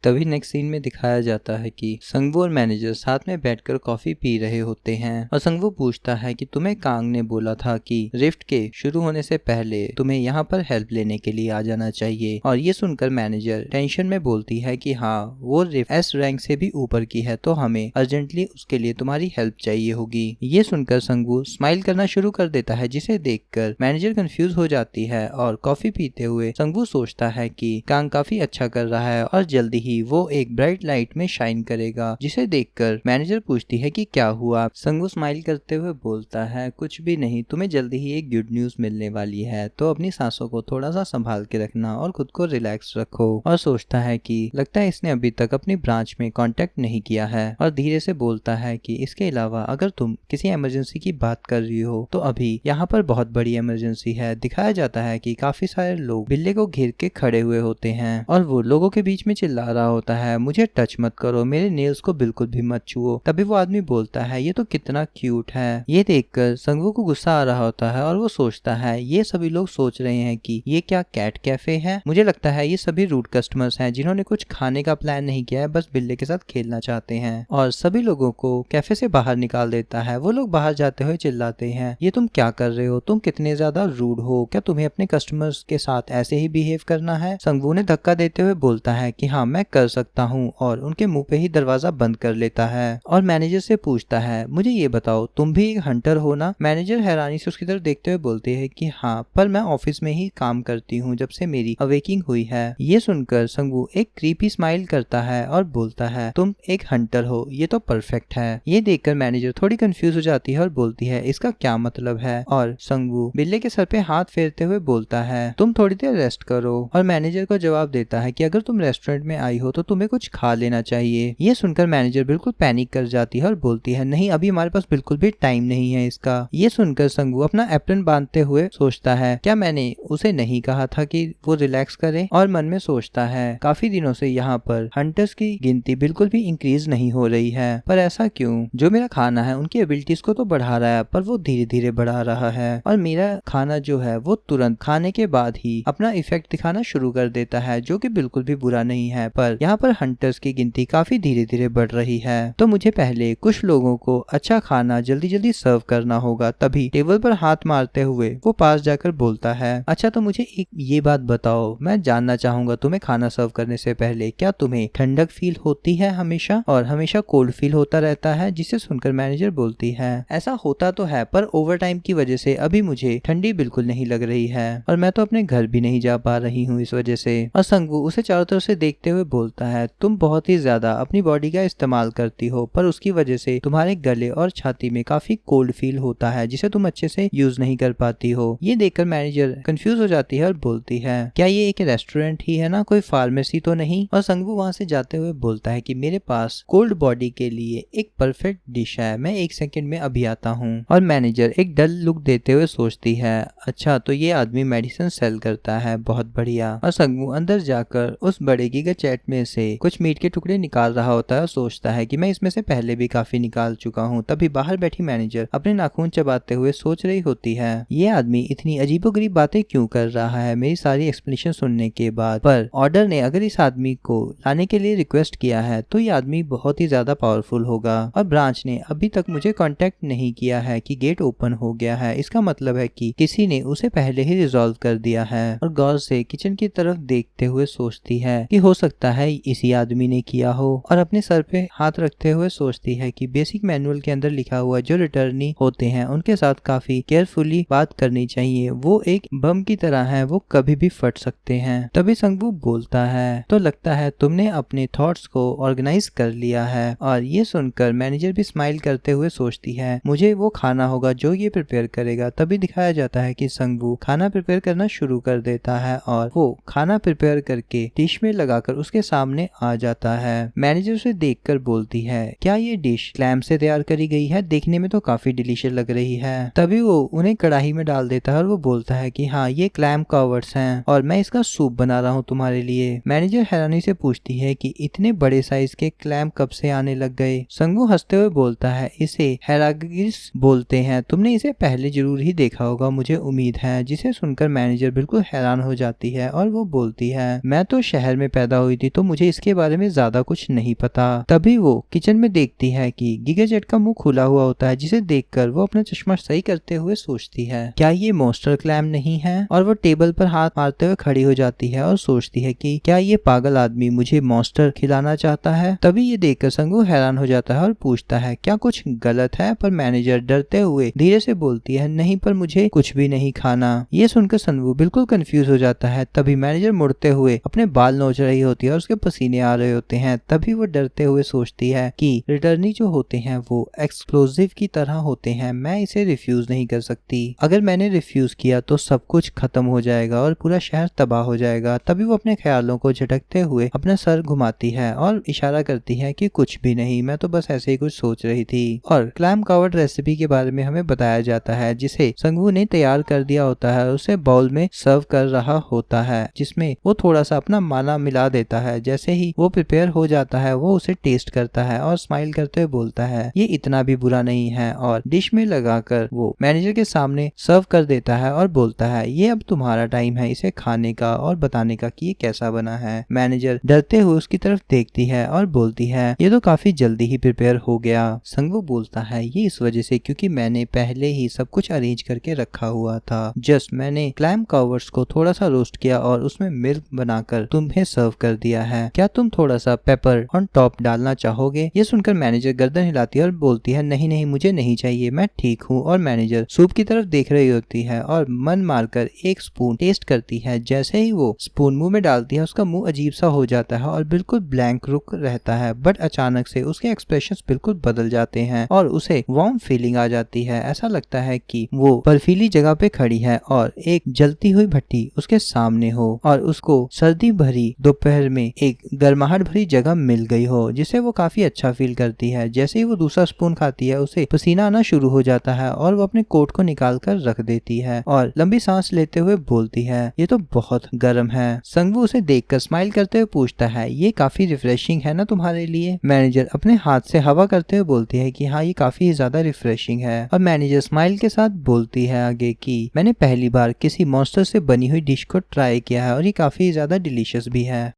तभी next scene में दिखाया जाता है कि संगवू और मैनेजर साथ में बैठकर कॉफी पी रहे होते हैं और संगवू पूछता है कि तुम्हें कांग ने बोला था कि रिफ्ट के शुरू होने से पहले तुम्हें यहाँ पर हेल्प लेने के लिए आ जाना चाहिए। और ये सुनकर मैनेजर टेंशन में बोलती है कि हाँ, वो रिफ्ट एस रैंक से भी ऊपर की है, तो हमें अर्जेंटली उसके लिए तुम्हारी हेल्प चाहिए होगी। ये सुनकर संगवू स्माइल करना शुरू कर देता है, जिसे देखकर मैनेजर कंफ्यूज हो जाती है और कॉफी पीते हुए संगवू सोचता है कि कांग काफी अच्छा कर रहा है और जल्दी ही वो एक ब्राइट लाइट में शाइन करेगा। जिसे देखकर मैनेजर पूछती है कि क्या हुआ। संगवू स्माइल करते हुए बोलता है कुछ भी नहीं, तुम्हें जल्दी ही एक गुड न्यूज मिलने वाली है, तो अपनी सांसों को थोड़ा सा संभाल के रखना और खुद को रिलैक्स रखो। और सोचता है कि लगता है इसने अभी तक अपनी ब्रांच में कांटेक्ट नहीं किया है और धीरे से बोलता है कि इसके अलावा अगर तुम किसी इमरजेंसी की बात कर रही हो तो अभी यहाँ पर बहुत बड़ी इमरजेंसी है। दिखाया जाता है कि काफी सारे लोग बिल्ले को घेर के खड़े हुए होते हैं और वो लोगों के बीच में चिल्ला रहा होता है, मुझे टच मत करो, मेरे नेल्स को बिल्कुल भी मत छुओ। तभी वो आदमी बोलता है ये तो कितना क्यूट है। ये देखकर संगवू को गुस्सा आ रहा होता है और वो सोचता है ये सभी लोग सोच रहे हैं कि ये क्या कैट कैफे है। मुझे लगता है ये सभी रूड कस्टमर्स हैं जिन्होंने कुछ खाने का प्लान नहीं किया है, बस बिल्ले के साथ खेलना चाहते हैं। और सभी लोगों को कैफे से बाहर निकाल देता है। वो लोग बाहर जाते हुए चिल्लाते हैं, ये तुम क्या कर रहे हो, तुम कितने ज्यादा रूड हो, क्या तुम्हें अपने कस्टमर्स के साथ ऐसे ही बिहेव करना है। संगवू ने धक्का देते हुए बोलता है कि हाँ, मैं कर सकता हूँ और उनके मुंह पे ही दरवाजा बंद कर लेता है और मैनेजर से पूछता है मुझे ये बताओ तुम भी एक हंटर हो ना। मैनेजर हैरानी से उसकी तरफ देखते हुए बोलते हैं कि हाँ, पर मैं ऑफिस में ही काम करती हूँ जब से मेरी अवेकिंग हुई है। ये सुनकर संगवू एक क्रीपी स्माइल करता है और बोलता है तुम एक हंटर हो, ये तो परफेक्ट है। ये देखकर मैनेजर थोड़ी कंफ्यूज हो जाती है और बोलती है इसका क्या मतलब है। और संगवू बिल्ले के सर पे हाथ फेरते हुए बोलता है तुम थोड़ी देर रेस्ट करो। और मैनेजर को जवाब देता है कि अगर तुम रेस्टोरेंट में आई हो तो तुम्हें कुछ खा लेना चाहिए। ये सुनकर मैनेजर बिल्कुल पैनिक कर जाती है और बोलती है नहीं, अभी हमारे पास बिल्कुल भी टाइम नहीं है इसका। ये सुनकर संगवू अपना एप्रन बांधते हुए सोचता है क्या मैंने उसे नहीं कहा था कि वो रिलैक्स करे। और मन में सोचता है काफी दिनों से यहाँ पर हंटर्स की गिनती बिल्कुल भी इंक्रीज नहीं हो रही है, पर ऐसा क्यों। जो मेरा खाना है उनकी एबिलिटीज को तो बढ़ा रहा है, पर वो धीरे धीरे बढ़ा रहा है और मेरा खाना जो है वो तुरंत खाने के बाद ही अपना इफेक्ट दिखाना शुरू कर देता है, जो कि बिल्कुल भी बुरा नहीं है। पर यहाँ पर हंटर्स की गिनती काफी धीरे धीरे बढ़ रही है, तो मुझे पहले कुछ लोगों को अच्छा खाना जल्दी जल्दी सर्व करना होगा। तभी टेबल पर हाथ मारते हुए वो पास जाकर बोलता है अच्छा, तो मुझे एक ये बात बताओ, मैं जानना चाहूंगा तुम्हें खाना सर्व करने से पहले क्या तुम्हें ठंडक फील होती है हमेशा, और हमेशा कोल्ड फील होता रहता है। जिसे सुनकर मैनेजर बोलती है ऐसा होता तो है, पर ओवर टाइम की वजह से अभी मुझे ठंडी बिल्कुल नहीं लग रही है और मैं तो अपने घर भी नहीं जा पा रही हूँ इस वजह से। और संगवू उसे चारों तरफ से देखते हुए बोलता है तुम बहुत ही ज्यादा अपनी बॉडी का इस्तेमाल करती हो, पर उसकी वजह से तुम्हारे गले और छाती में काफी कोल्ड फील होता है, जिसे तुम अच्छे से यूज नहीं कर पाती हो। ये देखकर मैनेजर कंफ्यूज हो जाती है और बोलती है क्या ये एक रेस्टोरेंट ही है ना, कोई फार्मेसी तो नहीं। और संगवू वहां से जाते हुए बोलता है कि मेरे पास कोल्ड बॉडी के लिए एक परफेक्ट डिश है, मैं 1 सेकंड में अभी आता हूँ। और मैनेजर एक डल लुक देते हुए सोचती है अच्छा, तो ये आदमी मेडिसिन सेल करता है, बहुत बढ़िया। और संगवू अंदर जाकर उस बड़े गीगा चैट में से कुछ मीट के टुकड़े निकाल रहा होता है और सोचता है कि मैं इसमें से पहले भी काफी निकाल चुका हूँ। तभी बाहर बैठी मैनेजर अपने नाखून चबाते हुए सोच रही होती है ये आदमी इतनी अजीबोगरीब बातें क्यों कर रहा है मेरी सारी एक्सप्लेनेशन सुनने के बाद। पर ऑर्डर ने अगर इस आदमी को लाने के लिए रिक्वेस्ट किया है तो ये आदमी बहुत ही ज्यादा पावरफुल होगा। और ब्रांच ने अभी तक मुझे कांटेक्ट नहीं किया है कि गेट ओपन हो गया है, इसका मतलब है कि किसी ने उसे पहले ही रिजॉल्व कर दिया है। और गौर से किचन की तरफ देखते हुए सोचती है कि हो सकता है इसी आदमी ने किया हो। और अपने सर पे हाथ रखते हुए सोचती है कि बेसिक मैनुअल के अंदर लिखा हुआ जो रिटर्नी होते हैं उनके साथ काफी केयरफुली बात करनी चाहिए, वो एक बम की तरह है, वो कभी भी फट सकते हैं। तभी संगवू बोलता है तो लगता है तुमने अपने थॉट्स को ऑर्गेनाइज कर लिया है। और ये सुनकर मैनेजर भी स्माइल करते हुए सोचती है मुझे वो खाना होगा जो ये प्रिपेयर करेगा। तभी दिखाया जाता है कि संगवू खाना प्रिपेयर करना शुरू कर देता है और वो खाना प्रिपेयर करके डिश में लगाकर उसके सामने आ जाता है। मैनेजर उसे देखकर बोलती है क्या ये डिश क्लैम से तैयार करी गई है, देखने में तो काफी डिलीशियस लग रही है। तभी वो उन्हें कढ़ाई में डाल देता है और वो बोलता है कि हाँ, ये क्लैम कवर्स हैं और मैं इसका सूप बना रहा हूँ तुम्हारे लिए। मैनेजर हैरानी से पूछती है कि इतने बड़े साइज के क्लैम कब से आने लग गए। संगू हंसते हुए बोलता है इसे हेरागिस बोलते हैं, तुमने इसे पहले जरूर ही देखा होगा मुझे उम्मीद है। जिसे सुनकर मैनेजर बिल्कुल हैरान हो जाती है और वो बोलती है मैं तो शहर में पैदा हुई थी, थी तो मुझे इसके बारे में ज्यादा कुछ नहीं पता। तभी वो किचन में देखती है कि गिगाजेट का मुंह खुला हुआ होता है, जिसे देखकर वो अपना चश्मा सही करते हुए सोचती है क्या ये मॉन्स्टर क्लैम नहीं है, और वो टेबल पर हाथ मारते हुए खड़ी हो जाती है और सोचती है कि क्या ये पागल आदमी मुझे मॉन्स्टर खिलाना चाहता है। तभी ये देखकर संगू हैरान हो जाता है और पूछता है क्या कुछ गलत है, पर मैनेजर डरते हुए धीरे से बोलती है नहीं, पर मुझे कुछ भी नहीं खाना। ये सुनकर संगू बिल्कुल कंफ्यूज हो जाता है। तभी मैनेजर मुड़ते हुए अपने बाल नोच रही होती है और उसके पसीने आ रहे होते हैं। तभी वो डरते हुए सोचती है कि रिटर्नी जो होते हैं वो एक्सप्लोजिव की तरह होते हैं, मैं इसे रिफ्यूज नहीं कर सकती। अगर मैंने रिफ्यूज किया तो सब कुछ खत्म हो जाएगा और पूरा शहर तबाह हो जाएगा। तभी वो अपने ख्यालों को झटकते हुए अपना सर घुमाती है और इशारा करती है कि कुछ भी नहीं, मैं तो बस ऐसे ही कुछ सोच रही थी। और क्लैम कवर्ड रेसिपी के बारे में हमें बताया जाता है, जिसे संगू ने तैयार कर दिया होता है, उसे बाउल में सर्व कर रहा होता है, जिसमें वो थोड़ा सा अपना माना मिला देता है। जैसे ही वो प्रिपेयर हो जाता है वो उसे टेस्ट करता है और स्माइल करते हुए बोलता है ये इतना भी बुरा नहीं है, और डिश में लगाकर वो मैनेजर के सामने सर्व कर देता है और बोलता है ये अब तुम्हारा टाइम है इसे खाने का और बताने का कि ये कैसा बना है। मैनेजर डरते हुए उसकी तरफ देखती है और बोलती है ये तो काफी जल्दी ही प्रिपेयर हो गया। संगू बोलता है ये इस वजह से क्योंकि मैंने पहले ही सब कुछ अरेंज करके रखा हुआ था, जस्ट मैंने क्लैम कवर्स को थोड़ा सा रोस्ट किया और उसमें मिल्क बनाकर तुम्हें सर्व कर दिया है। क्या तुम थोड़ा सा पेपर ऑन टॉप डालना चाहोगे? ये सुनकर मैनेजर गर्दन हिलाती है और बोलती है नहीं नहीं मुझे नहीं चाहिए, मैं ठीक हूँ। और मैनेजर सूप की तरफ देख रही होती है और मन मारकर एक स्पून टेस्ट करती है। जैसे ही वो स्पून मुंह में डालती है उसका मुंह अजीब सा हो जाता है और बिल्कुल ब्लैंक रुक रहता है, बट अचानक से उसके एक्सप्रेशंस बिल्कुल बदल जाते हैं और उसे वार्म फीलिंग आ जाती है। ऐसा लगता है कि वो बर्फीली जगह पे खड़ी है और एक जलती हुई भट्टी उसके सामने हो और उसको सर्दी भरी दोपहर में एक गर्माहट भरी जगह मिल गई हो, जिसे वो काफी अच्छा फील करती है। जैसे ही वो दूसरा स्पून खाती है उसे पसीना आना शुरू हो जाता है और वो अपने कोट को निकाल कर रख देती है और लंबी सांस लेते हुए बोलती है ये तो बहुत गर्म है। संगू उसे देखकर स्माइल करते हुए पूछता है ये काफी रिफ्रेशिंग है ना तुम्हारे लिए? मैनेजर अपने हाथ से हवा करते हुए बोलती है कि हाँ ये काफी ज्यादा रिफ्रेशिंग है। और मैनेजर स्माइल के साथ बोलती है आगे कि मैंने पहली बार किसी मॉन्स्टर से बनी हुई डिश को ट्राई किया है और ये काफी ज्यादा डिलीशियस भी है।